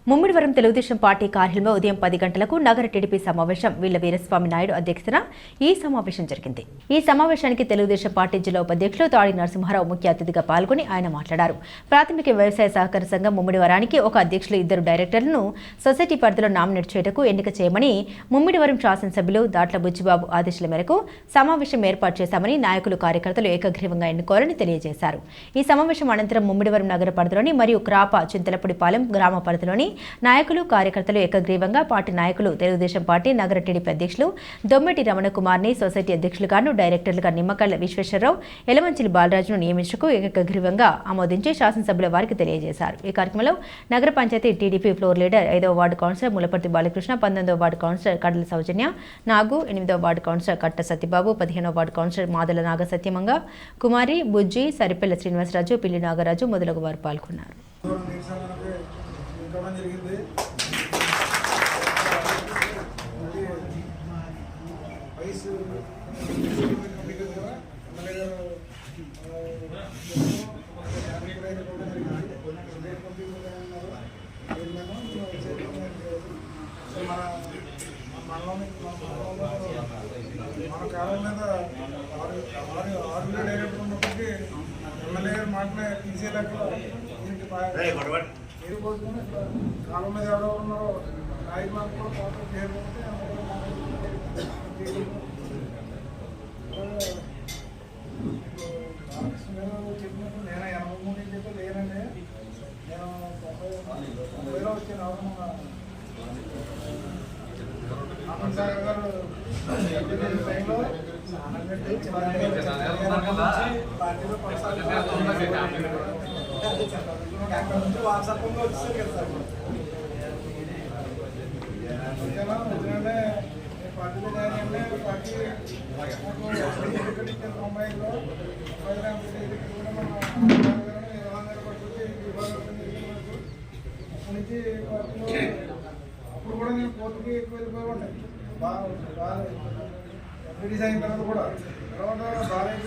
Mummidivaram Telugu Desam party కార్యాలయంలో ఉదయం 10 గంటలకు నగర టీడీపీ సమావేశం వీళ్ల వీరస్వామి నాయుడు అధ్యక్షతన ఈ సమావేశం జరిగింది. ఈ సమావేశానికి తెలుగుదేశం పార్టీ జిల్లా ఉపాధ్యక్షులు తాడి నరసింహారావు ముఖ్య అతిథిగా పాల్గొని ఆయన మాట్లాడారు. ప్రాథమిక వ్యవసాయ సహకార సంఘం ముమ్మిడివరానికి ఒక అధ్యక్షులు 2 డైరెక్టర్లను సొసైటీ పరిధిలో నామినేట్ చేయటకు ఎన్నిక చేయమని ముమ్మిడివరం శాసనసభ్యులు దాట్ల బుచ్చిబాబు ఆదేశాల మేరకు సమావేశం ఏర్పాటు చేశామని నాయకులు కార్యకర్తలు ఏకగ్రీవంగా ఎన్నుకోవాలని తెలియజేశారు. ఈ సమావేశం అనంతరం ముమ్మిడివరం నగర పరిధిలోని మరియు క్రాప చింతలపూడిపాలెం గ్రామ పరిధిలోని నాయకులు కార్యకర్తలు ఏకగ్రీవంగా పార్టీ నాయకులు తెలుగుదేశం పార్టీ నగర టీడీపీ అధ్యక్షులు దొమ్మెటి రమణకుమార్ని సొసైటీ అధ్యక్షులుగాను డైరెక్టర్లుగా నిమ్మకళ్ల విశ్వేశ్వరరావు ఎలమంచిలి బాలరాజును నియమించకు ఏకగ్రీవంగా ఆమోదించి శాసనసభ్యుల వారికి తెలియజేశారు. ఈ కార్యక్రమంలో నగర పంచాయతీ టీడీపీ ఫ్లోర్ లీడర్ 5వ వార్డు కౌన్సిలర్ ములపర్తి బాలకృష్ణ, 19వ వార్డు కౌన్సిలర్ కడల సౌజన్య నాగు, 8వ వార్డు కౌన్సిలర్ కట్ట సత్యబాబు, 15వ వార్డు కౌన్సిలర్ మాదల నాగ సత్యమంగ కుమారి, బుజ్జి, సరిపెల్ల శ్రీనివాసరాజు, పిల్లి నాగరాజు మొదలగు వారు పాల్గొన్నారు. మన కాలం మీద 6 డైరెక్టర్ ఉన్నప్పటికీ ఎమ్మెల్యే గారి మాటనే తీసేలాగా మీరు కోరుకుని కాలం మీద ఎవరో ఉన్నారో నాయకులకు కూడా పాత్ర చేరుకుంటే చెప్పినప్పుడు నేను 83 చెప్పి లేనండి. నేను 90లో వచ్చాను. ఆనంద్ సాగర్ గారు టైంలో పార్టీలో అక్కడ నుంచి వాట్సాప్లో వచ్చేసారు కదా సార్. వచ్చినంటే పార్టీలో జాయిన్ అంటే పార్టీ 90లో కూడా మనం అప్పటి నుంచి పార్టీలో అప్పుడు కూడా నేను కోర్టుకి ఎక్కువ వెళ్ళిపోయి ఉంటాయి. బాగా ఎంపీడీస్ అయిన తర్వాత కూడా బాలయ్య